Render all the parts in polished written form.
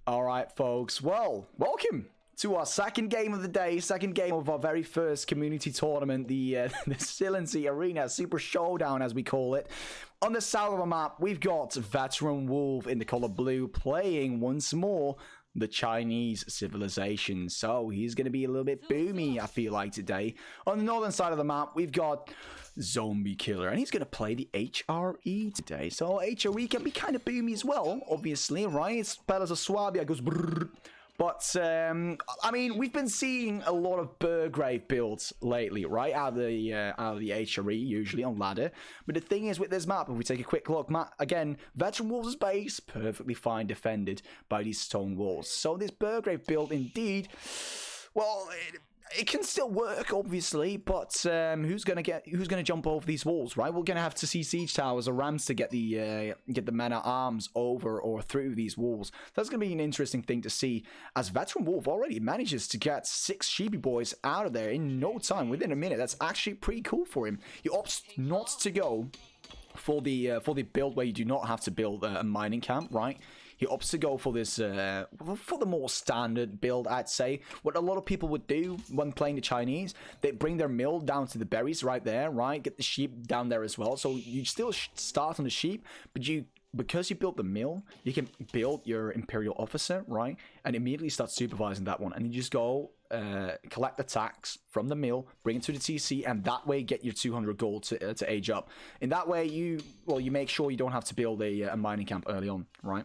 All right, folks. Well, welcome to our second game of the day, second game of our very first community tournament, the Silency Arena Super Showdown, as we call it. On the south of the map, we've got Veteranw0lf in the color blue playing once more the Chinese civilization. So he's going to be a little bit boomy, I feel like, today. On the northern side of the map, we've got Zombi3kill3r, and he's going to play the HRE today. So HRE can be kind of boomy as well, obviously, right? Spells a Swabia goes brrrr. But, I mean, we've been seeing a lot of Burgrave builds lately, right? Out of the HRE, usually on ladder. But the thing is, with this map, if we take a quick look, again, Veteranw0lf's base, perfectly fine defended by these stone walls. So this Burgrave build, indeed, well, it can still work, obviously, but who's gonna jump over these walls, right? We're gonna have to see siege towers or rams to get the men at arms over or through these walls. That's gonna be an interesting thing to see, as Veteranw0lf already manages to get 6 sheepy boys out of there in no time, within a minute. That's actually pretty cool for him. He opts not to go for the build where you do not have to build a mining camp, right? He opts to go for this, for the more standard build, I'd say. What a lot of people would do when playing the Chinese, they bring their mill down to the berries right there, right? Get the sheep down there as well. So you still start on the sheep, but because you built the mill, you can build your Imperial Officer, right? And immediately start supervising that one. And you just go collect the tax from the mill, bring it to the TC, and that way get your 200 gold to age up. In that way, you make sure you don't have to build a mining camp early on, right?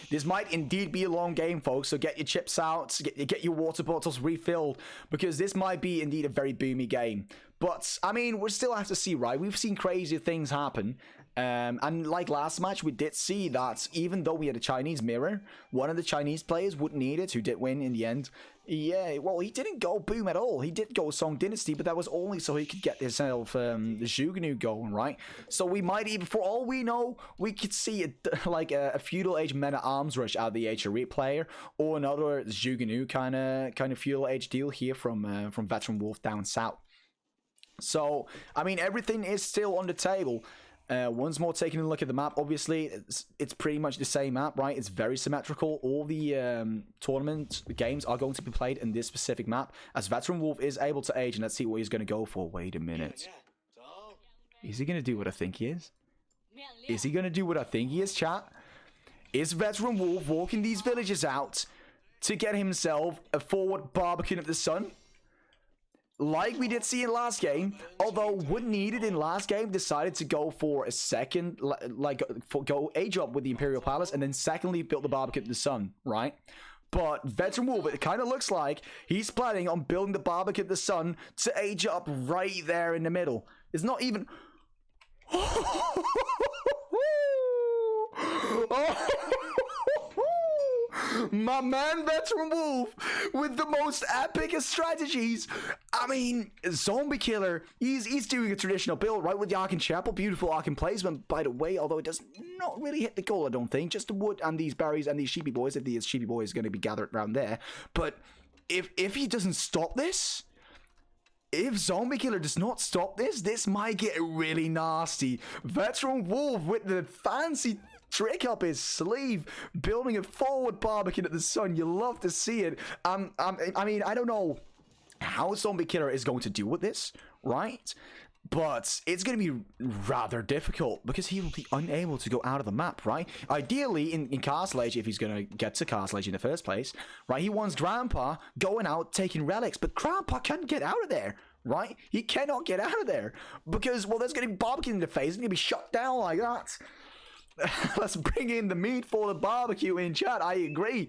This might indeed be a long game, folks, so get your chips out, get your water bottles refilled, because this might be indeed a very boomy game. But, I mean, we still have to see, right? We've seen crazy things happen, and like last match, we did see that even though we had a Chinese mirror, one of the Chinese players would need it, who did win in the end. Yeah, well, he didn't go boom at all. He did go Song Dynasty, but that was only so he could get himself the Zhugenoo going, right? So we might even, for all we know, we could see a feudal age men at arms rush out of the HRE player, or another Zhugenoo kind of feudal age deal here from Veteranw0lf down south. So I mean, everything is still on the table. Once more, taking a look at the map, obviously it's pretty much the same map, right? It's very symmetrical. All the tournament games are going to be played in this specific map, as Veteranw0lf is able to age, and let's see what he's going to go for. Wait a minute. Is he going to do what I think he is? Is he going to do what I think he is, chat? Is Veteranw0lf walking these villages out to get himself a forward Barbican of the Sun? Like we did see in last game, although what needed in last game decided to go for a second, go age up with the Imperial Palace, and then secondly built the Barbican of the Sun, right? But Veteranw0lf, it kind of looks like he's planning on building the Barbican of the Sun to age up right there in the middle. It's not even... My man Veteranw0lf with the most epic of strategies. I mean, Zombi3kill3r, he's doing a traditional build, right, with the Arcane Chapel. Beautiful Arcane placement, by the way, although it does not really hit the goal, I don't think. Just the wood and these berries and these sheepy boys, if the sheepy boy is going to be gathered around there. But if he doesn't stop this, if Zombi3kill3r does not stop this, this might get really nasty. Veteranw0lf with the fancy trick up his sleeve, building a forward Barbican at the Sun. You love to see it. I mean, I don't know how Zombi3kill3r is going to deal with this, right? But it's going to be rather difficult, because he will be unable to go out of the map, right? Ideally, in Castle Age, if he's going to get to Castle Age in the first place, right, he wants Grandpa going out, taking relics, but Grandpa can't get out of there, right? He cannot get out of there, because, well, there's going to be Barbican in the face, it's going to be shut down like that. Let's bring in the meat for the barbecue in chat. I agree.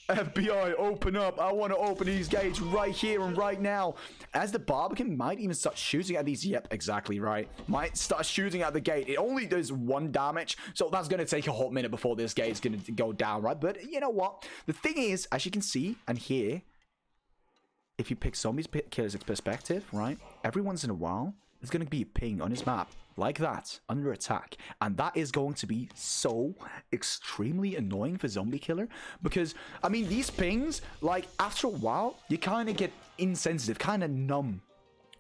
FBI, open up. I want to open these gates right here and right now. As the Barbican might even start shooting at these. Yep, exactly right. Might start shooting at the gate. It only does 1 damage, so that's going to take a hot minute before this gate is going to go down, right? But you know what? The thing is, as you can see and hear, if you pick Zombi3kill3r's perspective, right? Every once in a while, there's going to be a ping on his map. Like that, under attack, and that is going to be so extremely annoying for Zombi3kill3r, because I mean, these pings, like, after a while you kind of get insensitive, kind of numb,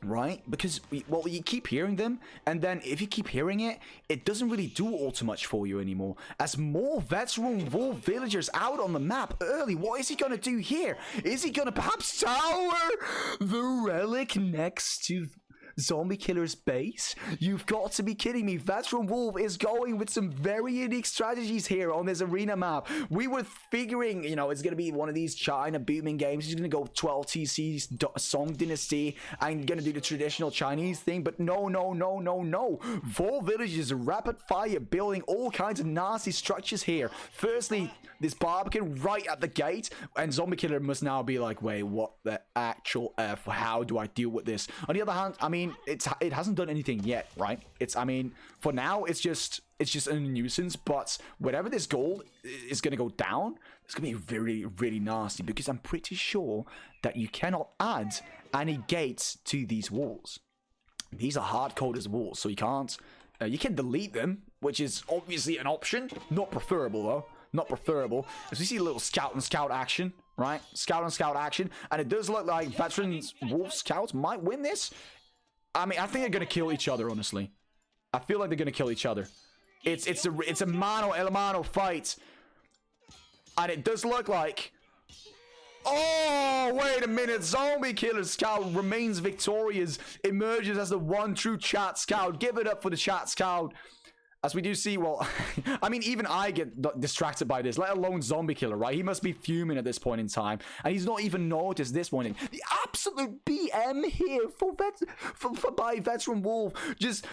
right? Because, well, you keep hearing them, and then if you keep hearing it, it doesn't really do all too much for you anymore. As more Veteranw0lf villagers out on the map early, what is he going to do here? Is he going to perhaps tower the relic next to Zombie3kill3r's base? You've got to be kidding me. Veteranw0lf is going with some very unique strategies here on this arena map. We were figuring, you know, it's going to be one of these China booming games. He's going to go 12 TC Song Dynasty and going to do the traditional Chinese thing, but no. 4 villages rapid fire building all kinds of nasty structures here. Firstly, this Barbican right at the gate, and Zombie3kill3r must now be like, wait, what the actual F? How do I deal with this? On the other hand, I mean, it hasn't done anything yet, right? I mean, for now, it's just a nuisance, but whenever this gold is going to go down, it's going to be very, really nasty, because I'm pretty sure that you cannot add any gates to these walls. These are hard-coded walls, so you can't, you can delete them, which is obviously an option. Not preferable, though. Not preferable. As we see a little scout and scout action, right? Scout and scout action, and it does look like Veteranw0lf scouts might win this. I mean, I think they're gonna kill each other, honestly. I feel like they're gonna kill each other. It's a mano a mano fight, and it does look like. Oh, wait a minute. Zombie3kill3r scout remains victorious. Emerges as the one true chat scout. Give it up for the chat scout. As we do see, well, I mean, even I get distracted by this, let alone Zombie3kill3r, right? He must be fuming at this point in time, and he's not even noticed this one. The absolute BM here by Veteranw0lf. Just,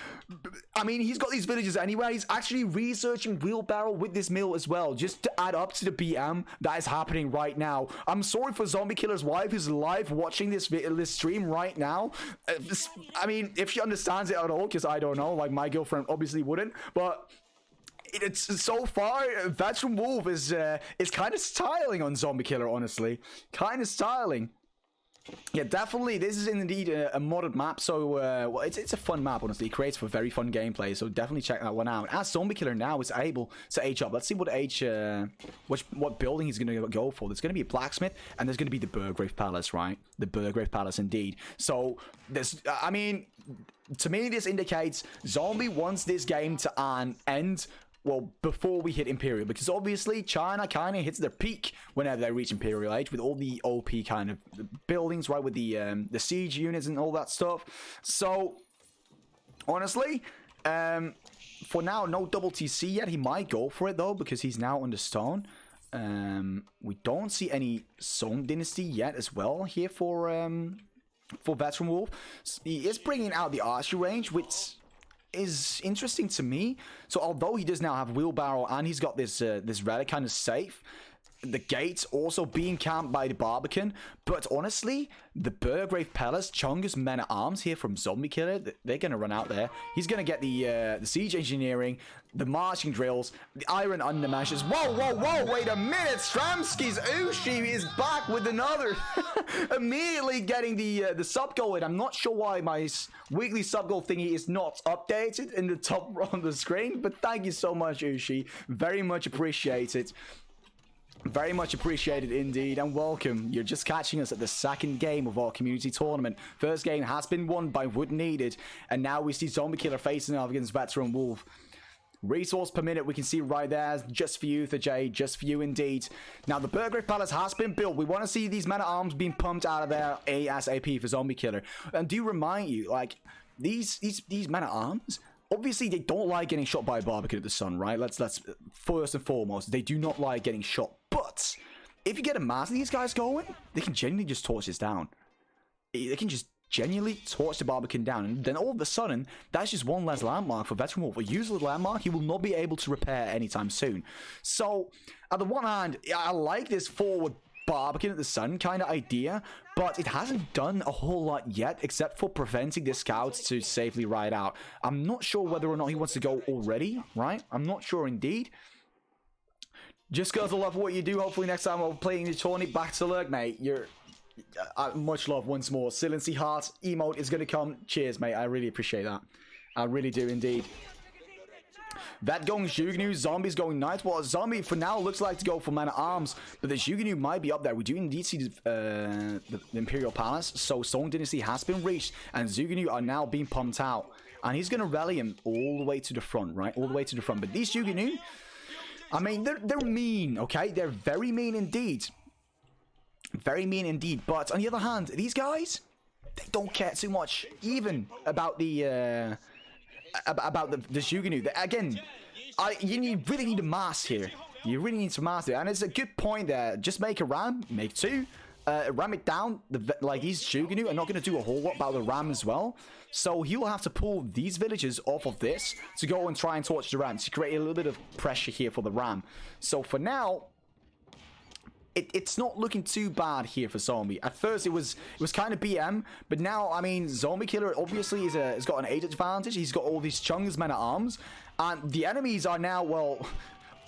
I mean, he's got these villages anywhere. He's actually researching wheelbarrow with this mill as well, just to add up to the BM that is happening right now. I'm sorry for Zombie3kill3r's wife, who's live watching this stream right now. I mean, if she understands it at all, because I don't know, like my girlfriend obviously wouldn't. But it's so far, Veteranw0lf is kind of styling on Zombie3kill3r, honestly. Kind of styling. Yeah, definitely. This is indeed a modded map, so well, it's a fun map, honestly. It creates for very fun gameplay, so definitely check that one out. As Zombie3kill3r now is able to age up, let's see what what building he's going to go for. There's going to be a blacksmith, and there's going to be the Burgrave Palace, right? The Burgrave Palace, indeed. So this, I mean, to me, this indicates Zombie wants this game to end, well, before we hit Imperial, because obviously China kind of hits their peak whenever they reach Imperial Age with all the OP kind of buildings, right, with the siege units and all that stuff. So honestly, for now, no double TC yet. He might go for it though, because he's now under stone. We don't see any Song Dynasty yet as well here for Veteranw0lf. He is bringing out the archery range, which is interesting to me. So although he does now have wheelbarrow and he's got this relic kind of safe, the gates also being camped by the Barbican. But honestly, the Burgrave Palace, Chunga's men-at-arms here from Zombie3kill3r, they're going to run out there. He's going to get the siege engineering, the marching drills, the iron undermashes. Whoa, wait a minute. Stramski's Ushi is back with another. Immediately getting the sub goal in. I'm not sure why my weekly sub goal thingy is not updated in the top on the screen, but thank you so much, Ushi. Very much appreciated. Very much appreciated indeed, and welcome. You're just catching us at the second game of our community tournament. First game has been won by Wood Needed, and now we see Zombie3kill3r facing off against Veteranw0lf. Resource per minute, we can see right there, just for you, Jay, just for you indeed. Now, the Burgrave Palace has been built. We want to see these men-at-arms being pumped out of there ASAP for Zombie3kill3r. And do remind you, like, these men-at-arms, obviously, they don't like getting shot by a Barbican at the sun, right? Let's first and foremost, they do not like getting shot. But if you get a mass of these guys going, they can genuinely just torch this down. They can just genuinely torch the Barbican down, and then all of a sudden, that's just one less landmark for Veteranw0lf. A useless landmark he will not be able to repair anytime soon. So, on the one hand, I like this forward Barbican at the sun kind of idea, but it hasn't done a whole lot yet except for preventing the scouts to safely ride out. I'm not sure whether or not he wants to go already, right? I'm not sure indeed. Just because I love what you do, hopefully next time I'll play in the tourney, back to lurk, mate. You're much love once more. Silency Heart emote is going to come. Cheers, mate. I really appreciate that. I really do indeed. Vet going Zhuge-Nu, Zombies going Knights. Well, Zombie for now looks like to go for Man-at-Arms, but the Zhuge-Nu might be up there. We do indeed see the Imperial Palace, so Song Dynasty has been reached, and Zhuge-Nu are now being pumped out. And he's going to rally him all the way to the front, right? All the way to the front. But these Zhuge-Nu, I mean, they're mean, okay? They're very mean indeed. Very mean indeed. But on the other hand, these guys, they don't care too much even about the Zhuge-Nu. Again, you really need a mass here. You really need to master it. And it's a good point there. Just make a ram, make two, ram it down. Like these Zhuge-Nu are not going to do a whole lot about the ram as well. So he'll have to pull these villagers off of this to go and try and torch the ram to create a little bit of pressure here for the ram. So for now, it's not looking too bad here for Zombie. At first, it was kind of BM, but now, I mean, Zombie3kill3r obviously has got an age advantage. He's got all these chunks men-at-arms, and the enemies are now, well,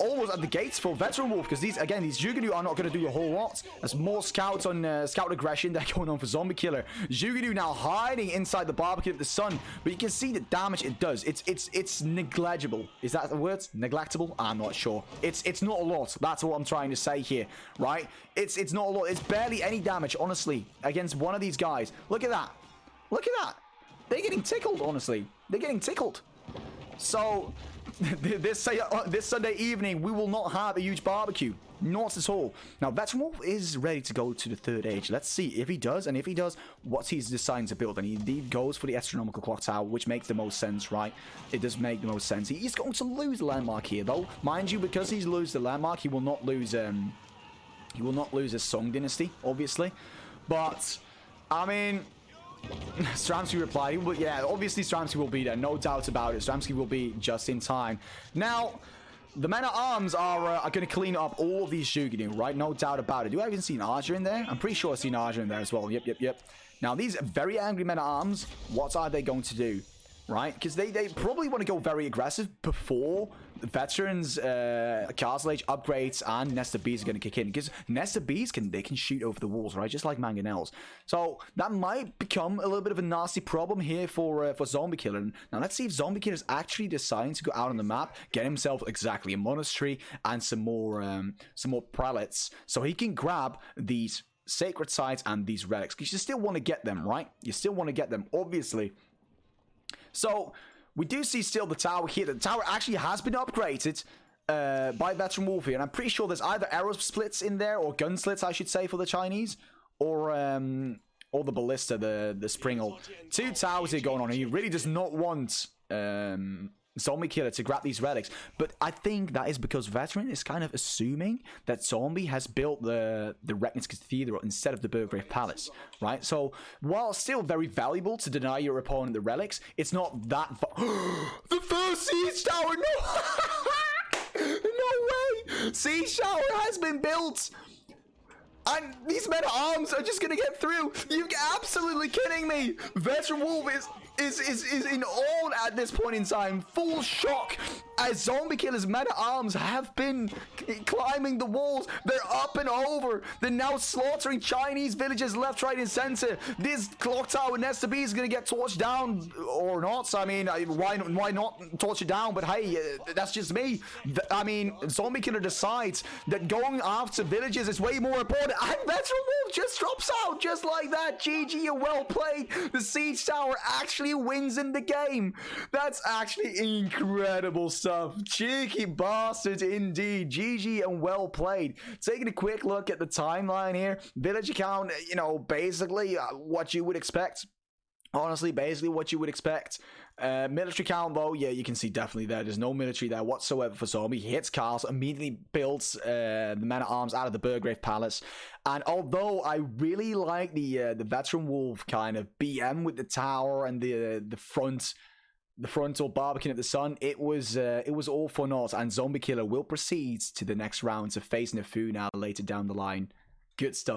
almost at the gates for Veteranw0lf, because these Zhuge-Nu are not going to do a whole lot. There's more scouts on scout aggression that are going on for Zombie3kill3r. Zhuge-Nu now hiding inside the barbecue of the sun, but you can see the damage it does. It's negligible. Is that the word? Neglectable? I'm not sure. It's not a lot. That's what I'm trying to say here, right? It's not a lot. It's barely any damage, honestly, against one of these guys. Look at that. Look at that. They're getting tickled, honestly. They're getting tickled. So this Sunday evening, we will not have a huge barbecue. Not at all. Now, Veteranw0lf is ready to go to the third age. Let's see if he does, and if he does, what he's deciding to build. And he indeed goes for the astronomical clock tower, which makes the most sense, right? It does make the most sense. He's going to lose the landmark here, though. Mind you, because he's lose the landmark, he will not lose his Song Dynasty, obviously. But, I mean, Stramsky replied, well, yeah, obviously Stramsky will be there, no doubt about it. Stramsky will be just in time. Now, the men-at-arms are going to clean up all of these Zhuge-Nu, right? No doubt about it. Do I even see an Archer in there? I'm pretty sure I see an Archer in there as well. Yep. Now, these very angry men-at-arms, what are they going to do? Right? Because they probably want to go very aggressive before the Veterans, Castle Age upgrades and Nest of Bees are going to kick in. Because Nest of Bees, they can shoot over the walls, right? Just like Mangonels. So that might become a little bit of a nasty problem here for Zombie3kill3r. Now let's see if Zombie3kill3r is actually deciding to go out on the map, get himself exactly a monastery and some more prelates, so he can grab these sacred sites and these relics. Because you still want to get them, right? You still want to get them, obviously. So, we do see still the tower here. The tower actually has been upgraded by Veteranw0lf here. And I'm pretty sure there's either arrow splits in there, or gun slits, I should say, for the Chinese. Or the ballista, the Springle. Two towers here going on. And he really does not want Zombie3kill3r to grab these relics. But I think that is because Veteran is kind of assuming that Zombie has built the Recknitz Cathedral instead of the Burgrave Palace, right? So while still very valuable to deny your opponent the relics, it's not that the first siege tower, no! No way! Siege tower has been built! And these men-at-arms are just gonna get through. You're absolutely kidding me. Veteranw0lf is in awe at this point in time. Full shock as Zombie3kill3r's men-at-arms have been climbing the walls. They're up and over. They're now slaughtering Chinese villages left, right, and center. This clock tower Nest of Bees is gonna get torched down or not. So, I mean, why not torch it down? But hey, that's just me. I mean, Zombie3kill3r decides that going after villages is way more important. And Veteranw0lf just drops out just like that. GG, you're well played. The siege tower actually wins in the game. That's actually incredible stuff. Cheeky bastards indeed. GG and well played. Taking a quick look at the timeline here. Village account, you know, basically what you would expect. Honestly, basically what you would expect. Military count, though, yeah, you can see definitely there's no military there whatsoever for Zombie. He hits Castle, immediately builds the men-at-arms out of the Burgrave Palace. And although I really like the Veteranw0lf kind of BM with the tower and the frontal barbecuing at the sun, it was all for naught. And Zombie3kill3r will proceed to the next round to face Nefuna later down the line. Good stuff.